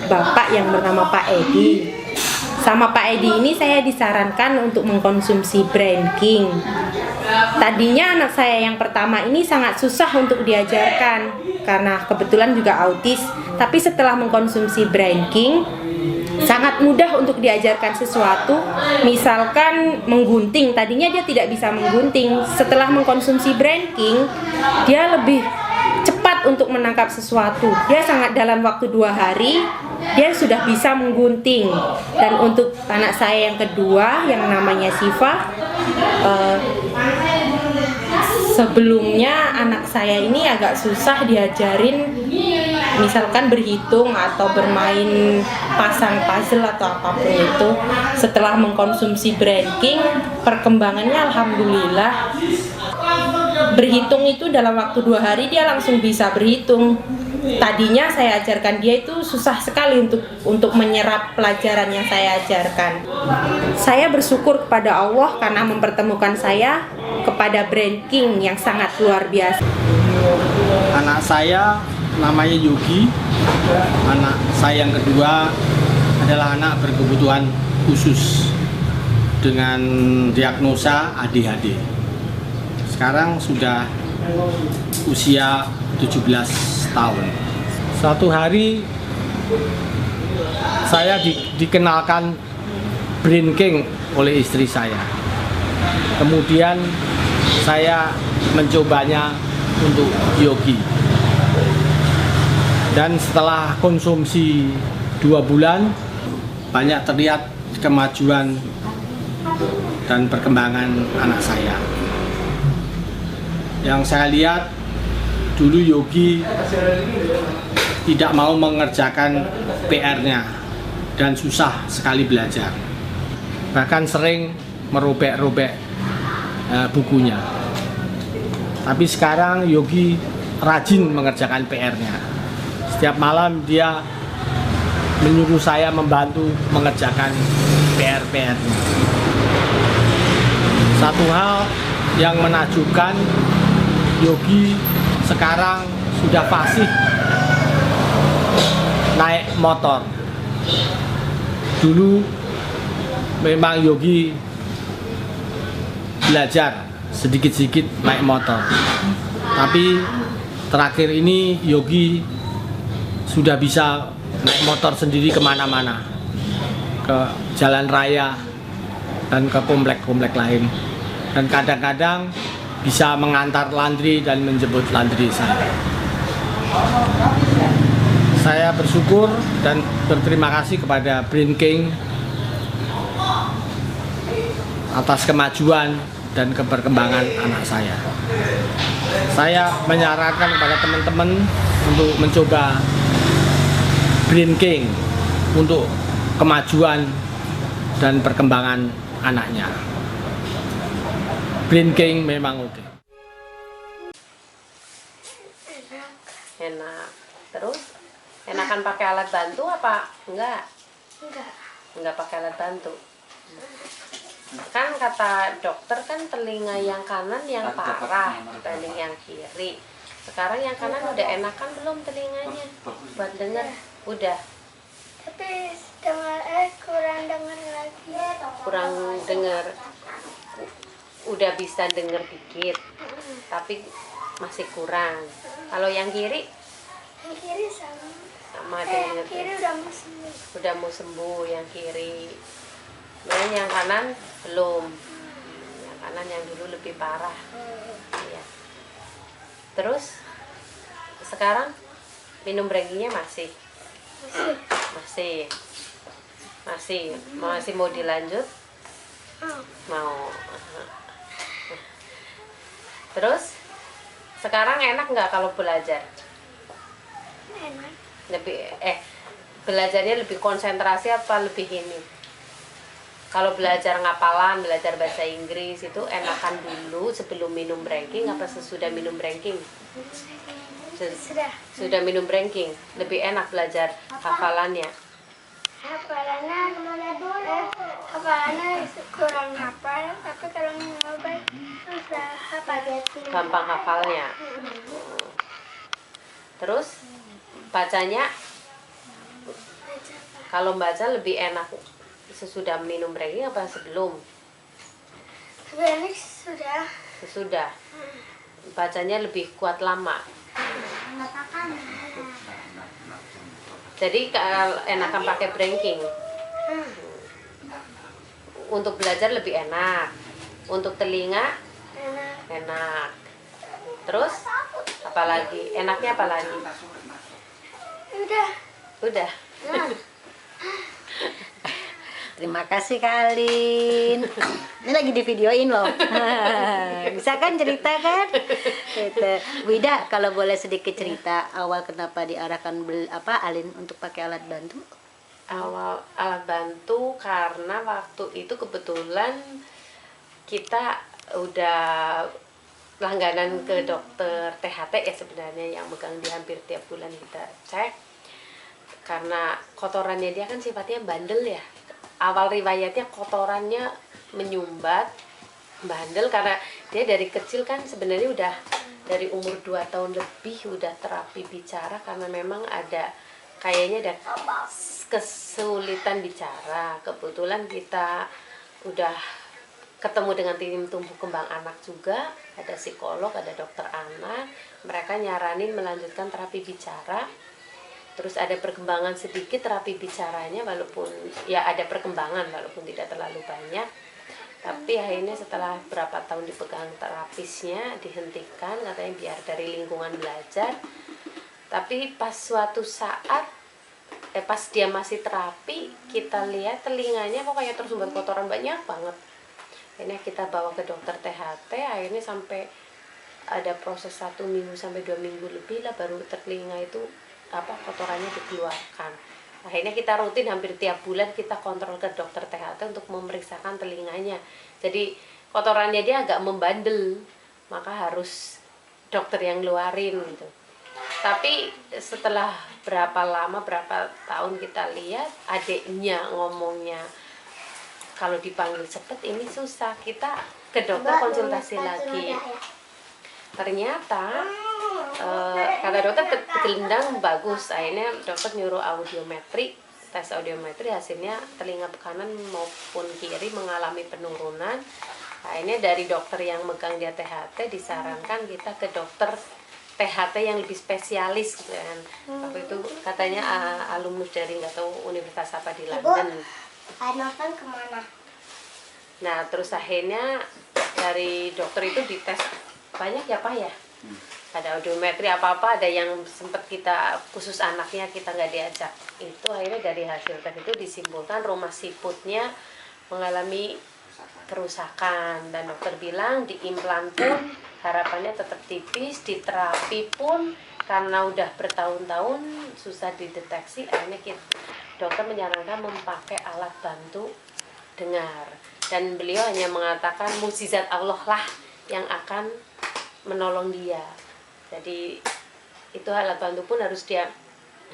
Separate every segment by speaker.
Speaker 1: Bapak yang bernama Pak Edi. Sama Pak Edi ini saya disarankan untuk mengkonsumsi Brain King. Tadinya anak saya yang pertama ini sangat susah untuk diajarkan karena kebetulan juga autis. Tapi setelah mengkonsumsi Brain King, sangat mudah untuk diajarkan sesuatu. Misalkan menggunting, tadinya dia tidak bisa menggunting. Setelah mengkonsumsi Brain King, dia lebih cepat untuk menangkap sesuatu. Dia sangat dalam waktu 2 hari dia sudah bisa menggunting. Dan untuk anak saya yang kedua yang namanya Siva, sebelumnya anak saya ini agak susah diajarin, misalkan berhitung atau bermain pasang puzzle atau apapun itu. Setelah mengkonsumsi Brain King, perkembangannya alhamdulillah. Berhitung itu dalam waktu 2 hari dia langsung bisa berhitung. Tadinya saya ajarkan dia itu susah sekali untuk menyerap pelajaran yang saya ajarkan. Saya bersyukur kepada Allah karena mempertemukan saya kepada Brain King yang sangat luar biasa.
Speaker 2: Anak saya namanya Yogi. Anak saya yang kedua adalah anak berkebutuhan khusus dengan diagnosa ADHD. Sekarang sudah usia 17 tahun. Suatu hari saya dikenalkan Brain King oleh istri saya. Kemudian saya mencobanya untuk Yogi. Dan setelah konsumsi 2 bulan, banyak terlihat kemajuan dan perkembangan anak saya. Yang saya lihat, dulu Yogi tidak mau mengerjakan PR-nya dan susah sekali belajar. Bahkan sering merobek-robek bukunya. Tapi sekarang Yogi rajin mengerjakan PR-nya. Setiap malam dia menyuruh saya membantu mengerjakan PR-nya. Satu hal yang menakjubkan, Yogi sekarang sudah fasih naik motor. Dulu memang Yogi belajar sedikit-sedikit naik motor, tapi terakhir ini Yogi sudah bisa naik motor sendiri kemana-mana, ke jalan raya dan ke komplek-komplek lain, dan kadang-kadang bisa mengantar laundry dan menjemput laundry saya. Saya bersyukur dan berterima kasih kepada Brain King atas kemajuan dan perkembangan anak saya. Saya menyarankan kepada teman-teman untuk mencoba Brain King untuk kemajuan dan perkembangan anaknya. Brain King memang oke.
Speaker 1: Enak. Terus enakan pakai alat bantu apa enggak? Enggak pakai alat bantu. Kan kata dokter kan telinga yang kanan yang parah dibanding yang kiri. Sekarang yang kanan udah enakan belum telinganya buat dengar? Udah.
Speaker 3: Tapi kurang dengar lagi.
Speaker 1: Kurang dengar. Udah bisa dengar dikit. Tapi masih kurang. Kalau yang kiri?
Speaker 3: Yang kiri sama.
Speaker 1: Sama dengar.
Speaker 3: Yang kiri udah mau sembuh.
Speaker 1: Udah mau sembuh yang kiri. Nah, yang kanan belum. Yang kanan yang dulu lebih parah. Iya. Terus sekarang minum Brain-nya masih mau dilanjut? Mau. Terus sekarang enak nggak kalau belajar?
Speaker 3: Enak.
Speaker 1: Belajarnya lebih konsentrasi apa lebih ini? Kalau belajar ngapalan, belajar bahasa Inggris itu enakan dulu sebelum minum Brain King apa sesudah minum Brain King? Sudah minum Brain King, lebih enak belajar hafalannya.
Speaker 3: Hafalannya kurang hafal, tapi kalau minum obat udah hafal.
Speaker 1: Gampang hafalnya. Terus bacanya
Speaker 4: Kalau baca lebih enak sesudah minum ranking apa sebelum?
Speaker 3: Sebenarnya sudah.
Speaker 4: Sesudah. Bacanya lebih kuat lama. Jadi enakan pakai ranking. Untuk belajar lebih enak. Untuk telinga enak. Terus apalagi? Enaknya apalagi? Udah.
Speaker 5: Terima kasih Kak Alin. Ini lagi di videoin loh. Bisa kan cerita kan? Gitu. Bu Ida, kalau boleh sedikit cerita awal kenapa diarahkan Alin untuk pakai alat bantu?
Speaker 4: Awal alat bantu karena waktu itu kebetulan kita udah langganan ke dokter THT ya sebenarnya, yang megang di hampir tiap bulan kita cek. Karena kotorannya dia kan sifatnya bandel ya. Awal riwayatnya kotorannya menyumbat, bandel, karena dia dari kecil kan sebenarnya udah dari umur 2 tahun lebih udah terapi bicara, karena memang ada kayaknya ada kesulitan bicara. Kebetulan kita udah ketemu dengan tim tumbuh kembang anak juga, ada psikolog, ada dokter anak, mereka nyaranin melanjutkan terapi bicara. Terus ada perkembangan sedikit terapi bicaranya, walaupun ya ada perkembangan walaupun tidak terlalu banyak. Tapi akhirnya setelah berapa tahun dipegang terapisnya dihentikan, katanya biar dari lingkungan belajar. Tapi pas suatu saat pas dia masih terapi, kita lihat telinganya kok kayak tersumbat kotoran banyak banget. Akhirnya kita bawa ke dokter THT, akhirnya sampai ada proses 1 minggu sampai 2 minggu lebih lah baru telinga itu kotorannya dikeluarkan. Akhirnya kita rutin hampir tiap bulan kita kontrol ke dokter THT untuk memeriksakan telinganya. Jadi kotorannya dia agak membandel, maka harus dokter yang ngeluarin gitu. Tapi setelah berapa tahun kita lihat adiknya ngomongnya kalau dipanggil cepet ini susah, kita ke dokter konsultasi lagi. Ternyata kata dokter gelendang bagus. Akhirnya dokter nyuruh audiometri, tes audiometri, hasilnya telinga kanan maupun kiri mengalami penurunan. Akhirnya dari dokter yang megang dia THT disarankan kita ke dokter THT yang lebih spesialis gitu kan. Waktu itu katanya alumnus dari nggak tahu universitas apa di London.
Speaker 3: Nonton kemana?
Speaker 4: Nah terus akhirnya dari dokter itu dites banyak ya Pak ya, ada audiometri apa-apa, ada yang sempat kita khusus anaknya kita nggak diajak. Itu akhirnya dari hasil tes itu disimpulkan rumah siputnya mengalami kerusakan, dan dokter bilang diimplan pun harapannya tetap tipis, diterapi pun karena udah bertahun-tahun susah dideteksi. Akhirnya dokter menyarankan memakai alat bantu dengar, dan beliau hanya mengatakan mukjizat Allah lah yang akan menolong dia. Jadi itu alat bantu pun harus dia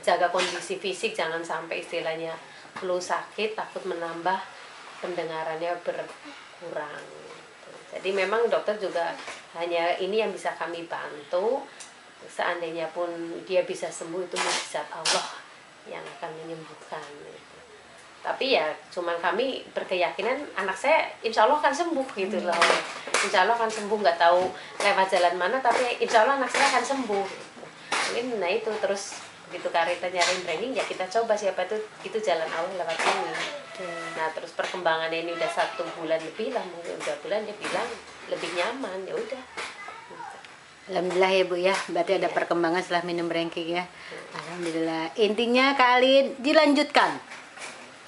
Speaker 4: jaga kondisi fisik, jangan sampai istilahnya flu sakit takut menambah pendengarannya berkurang. Jadi memang dokter juga hanya ini yang bisa kami bantu. Seandainya pun dia bisa sembuh itu mukjizat Allah yang akan menyembuhkan. Tapi ya cuman kami berkeyakinan anak saya insya Allah akan sembuh gitu loh. Insya Allah akan sembuh, nggak tahu lewat jalan mana, tapi insya Allah anak saya akan sembuh. Mungkin nah itu terus begitu Karita nyariin training ya kita coba, siapa itu jalan Allah lewat ini. Nah terus perkembangannya ini udah 1 bulan lebih lah, mungkin udah bulan dia bilang lebih nyaman, ya udah.
Speaker 5: Alhamdulillah ya Bu ya, berarti ada perkembangan setelah minum ranking ya. Alhamdulillah. Intinya Kak Alin dilanjutkan.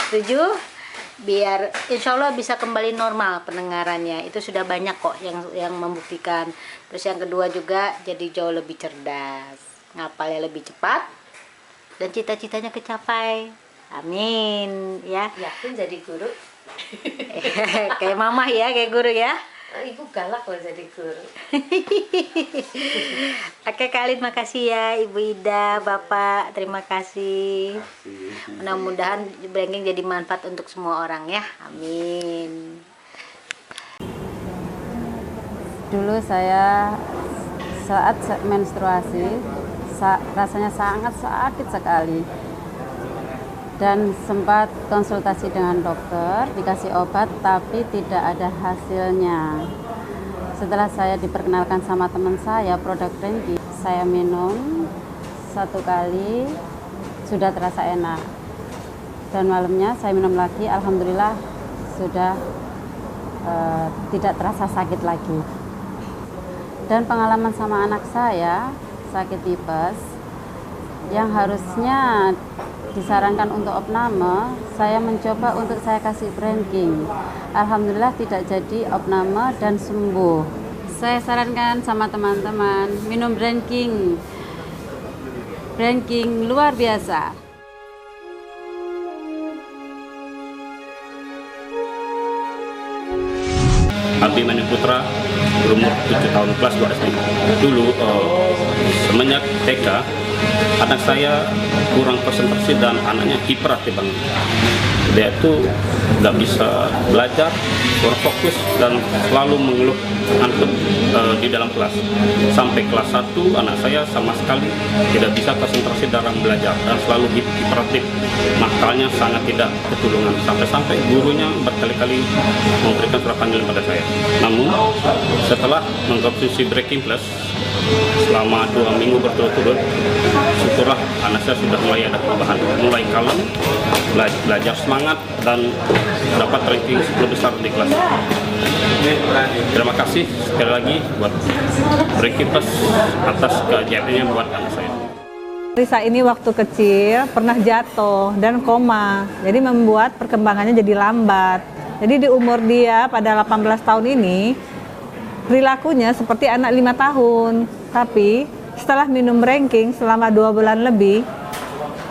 Speaker 5: Setuju? Biar insya Allah bisa kembali normal pendengarannya. Itu sudah banyak kok yang membuktikan. Terus yang kedua juga jadi jauh lebih cerdas, ngapalnya lebih cepat, dan cita-citanya kecapai. Amin ya.
Speaker 4: Yakin jadi guru?
Speaker 5: Kayak mama ya, kayak guru ya.
Speaker 4: Ibu galak loh jadi guru.
Speaker 5: Oke Kak Alin, makasih ya Ibu Ida, Bapak, terima kasih. Mudah-mudahan ranking jadi manfaat untuk semua orang ya. Amin.
Speaker 6: Dulu saya saat menstruasi rasanya sangat sakit sekali. dan sempat konsultasi dengan dokter, dikasih obat tapi tidak ada hasilnya. Setelah saya diperkenalkan sama teman saya produk Brandking, saya minum 1 kali sudah terasa enak, dan malamnya saya minum lagi, alhamdulillah sudah tidak terasa sakit lagi. Dan pengalaman sama anak saya sakit tipes yang harusnya disarankan untuk opname, saya mencoba untuk saya kasih Brandking. Alhamdulillah tidak jadi opname dan sembuh. Saya sarankan sama teman-teman minum Brandking. Brandking luar biasa.
Speaker 7: Abimane Putra, berumur 7 tahun, kelas 2 SD. Dulu semenjak TK, anak saya kurang konsentrasi dan anaknya hiperaktif banget. Dia itu nggak bisa belajar, kurang fokus, dan selalu mengeluh ngantuk di dalam kelas. Sampai kelas 1 anak saya sama sekali tidak bisa konsentrasi dalam belajar dan selalu hiperaktif. Makanya sangat tidak ketulungan, sampai-sampai gurunya berkali-kali memberikan surat panggilan pada saya. Namun setelah mengkonsumsi Brandking Plus selama 2 minggu berturut-turut, syukurlah anak saya sudah mulai ada perubahan, mulai kalem, belajar semangat, dan dapat ranking 10 besar di kelas. Terima kasih sekali lagi buat Brandking Plus atas keajaibannya buat anak saya.
Speaker 8: Risa ini waktu kecil pernah jatuh dan koma, jadi membuat perkembangannya jadi lambat. Jadi di umur dia pada 18 tahun ini, perilakunya seperti anak 5 tahun. Tapi setelah minum Brandking selama 2 bulan lebih,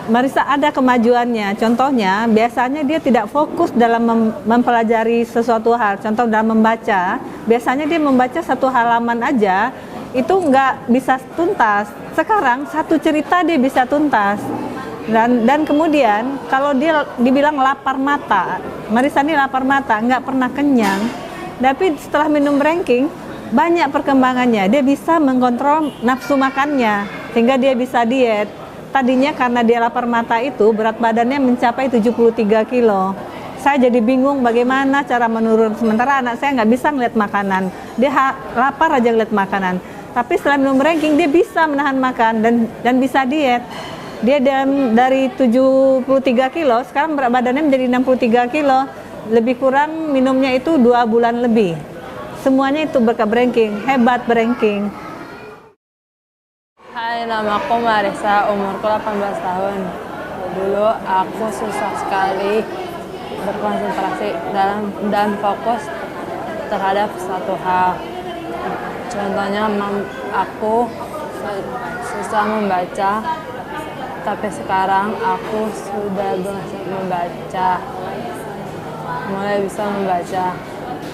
Speaker 8: Marisa ada kemajuannya. Contohnya, biasanya dia tidak fokus dalam mempelajari sesuatu hal. Contoh dalam membaca, biasanya dia membaca 1 halaman aja, itu nggak bisa tuntas. Sekarang 1 cerita dia bisa tuntas. Dan kemudian kalau dia dibilang lapar mata, Marisa ini lapar mata, nggak pernah kenyang. Tapi setelah minum Brandking, banyak perkembangannya. Dia bisa mengontrol nafsu makannya, sehingga dia bisa diet. Tadinya karena dia lapar mata itu, berat badannya mencapai 73 kilo. Saya jadi bingung bagaimana cara menurun, sementara anak saya nggak bisa ngeliat makanan. Dia lapar aja ngeliat makanan. Tapi setelah minum Brandking, dia bisa menahan makan dan bisa diet. Dia dari 73 kilo, sekarang berat badannya menjadi 63 kilo. Lebih kurang minumnya itu 2 bulan lebih. Semuanya itu berkat Brandking. Hebat Brandking.
Speaker 9: Hai, nama aku Marisa, umurku 18 tahun. Dulu aku susah sekali berkonsentrasi dan fokus terhadap satu hal. Contohnya aku susah membaca, tapi sekarang aku sudah bisa membaca, mulai bisa membaca.